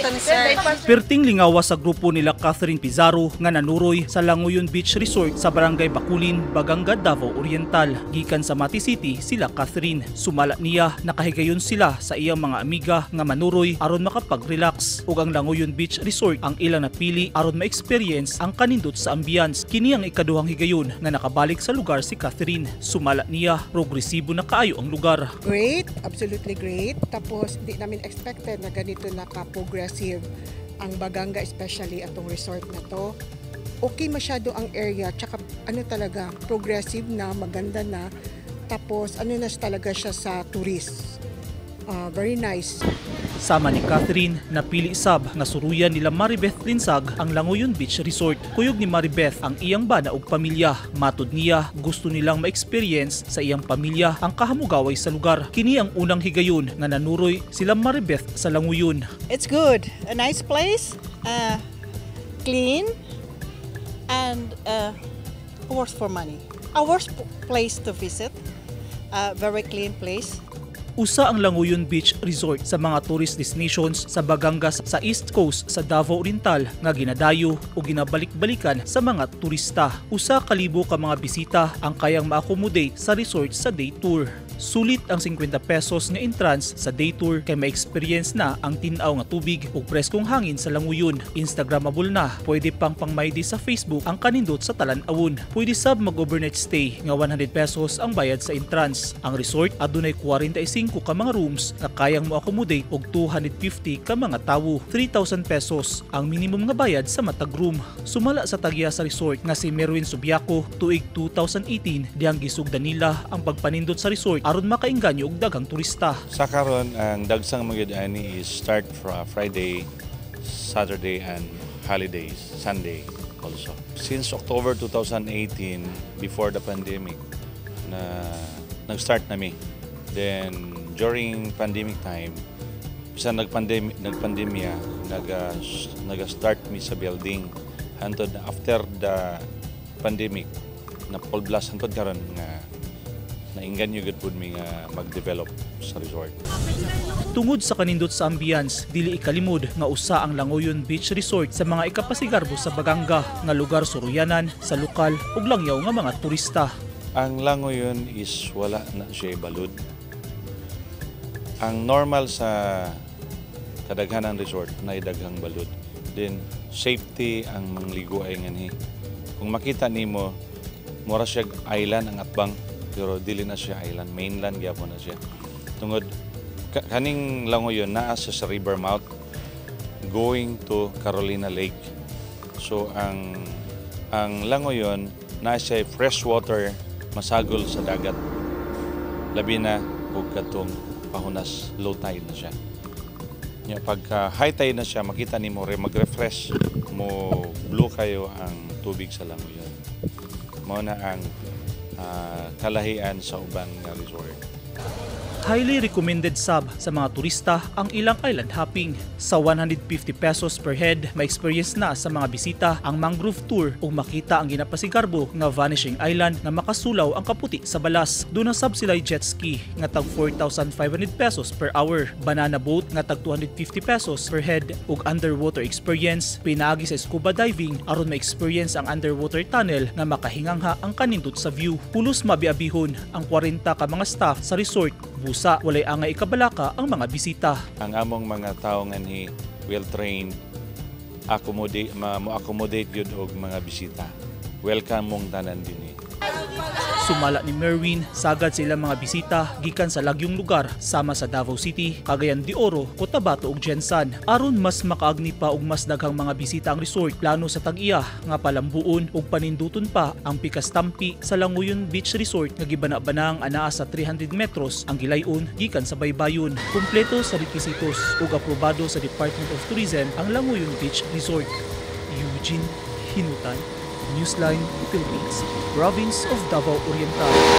kami, sir. Perting lingawa sa grupo nila Catherine Pizarro nga nanuroy sa Langoyon Beach Resort sa Barangay Bakulin, Baganga, Davao Oriental. Gikan sa Mati City sila Catherine. Sumala niya nakahigayon sila sa iyang mga amiga nga manuroy aron makapag-relax. Ug ang Langoyon Beach Resort ang ilang napili aron ma-experience ang kanindot sa ambience. Kini ang ikaduhang higayon nga nakabalik sa lugar si Catherine. Sumala niya progresibo na kaayo ang lugar. Great, absolutely great. Tapos di namin expected na ganito naka-progressive ang Baganga, especially atong resort na to. Okay masyado ang area, tsaka talaga, progressive na, maganda na. Tapos na talaga siya sa tourist. Very nice. Sama ni Catherine, napili sab nga suruyan nila Maribeth Linsag ang Langoyon Beach Resort. Kuyog ni Maribeth ang iyang bana ug pamilya. Matud niya, gusto nilang ma-experience sa iyang pamilya ang kahamugaway sa lugar. Kini ang unang higayon nga nanuroy sila Maribeth sa Langoyon. It's good. A nice place, clean, and worth for money. A worst place to visit. Very clean place. Usa ang Langoyon Beach Resort sa mga tourist destinations sa Bagangas sa East Coast sa Davao Oriental nga ginadayo o ginabalik-balikan sa mga turista. Usa ka libo ka mga bisita ang kayang ma-accommodate sa resort sa day tour. Sulit ang 50 pesos nga entrance sa day tour kay ma-experience na ang tinaw nga tubig ug preskong hangin sa Langoyon. Instagrammable na, pwede pang pangmaydi sa Facebook ang kanindot sa talan-awon. Pwede sab mag-overnight stay nga 100 pesos ang bayad sa entrance. Ang resort adunay 45 ka mga rooms nga kayang mo-accommodate og 250 ka mga tawo. 3,000 pesos ang minimum nga bayad sa matag room. Sumala sa tagya sa resort nga si Merwin Subiaco tuig 2018 dihang gisugdan nila ang pagpanindot sa resort aron makainganyo og daghang turista. Sa karon ang dagsang mga ani is start from Friday, Saturday and holidays, Sunday also. Since October 2018, before the pandemic, na nag-start nami. Then during pandemic time, sa nagpandemya, nag-start mi sa building. Hantod after the pandemic, na full blast hantod karon nga nainganyo gud pud mi nga mag-develop sa resort. Tungod sa kanindot sa ambience, dili ikalimod nga usa ang Langoyon Beach Resort sa mga ikapasigarbo sa Baganga nga lugar suruyanan sa lokal ug langyaw nga mga turista. Ang Langoyon is wala na siya balud. Ang normal sa kadaghanan resort na daghang balud. Then safety ang mangligo ay nganhi. Kung makita nimo, mura siya island ang atbang, pero dili na siya island, mainland gyapon na siya. Tungod kaning Langoyon naa sa river mouth going to Carolina Lake. So ang Langoyon naa siya fresh water, masagol sa dagat. Labi na og katong pahunas, low tide na siya. Pagka high tide na siya, makita nimo mag-refresh mo, blue kayo ang tubig sa Langoyon. Mao na ang kalahian sa ubang resort. Highly recommended sab sa mga turista ang ilang island hopping. Sa 150 pesos per head, ma-experience na sa mga bisita ang mangrove tour ug makita ang ginapasigarbo nga vanishing island nga makasulaw ang kaputi sa balas. Doon na sab sila jet ski nga tag 4,500 pesos per hour, banana boat nga tag 250 pesos per head ug underwater experience pinaagi sa scuba diving aron ma-experience ang underwater tunnel nga makahingangha ang kanindot sa view. Pulos mabiabihon ang 40 ka mga staff sa resort. Busa, walay angay ikabalaka ang mga bisita. Ang among mga tao nga ni well-trained, mo-accommodate yun og mga bisita. Welcome mong tanan din eh. Sumala ni Merwin, sagad sila mga bisita gikan sa lagyong lugar sama sa Davao City, Cagayan de Oro, Cotabato ug Jensan. Aron mas makaagni pa ug mas daghang mga bisita ang resort, plano sa tag-iya nga palambuon ug paninduton pa ang pikastampi sa Langoyon Beach Resort nga gibana-banang anaa sa 300 metros ang gilayon gikan sa baybayon. Kumpleto sa requisitos ug aprobado sa Department of Tourism ang Langoyon Beach Resort. Eugene Hinutan, Newsline, Philippines, Province of Davao Oriental.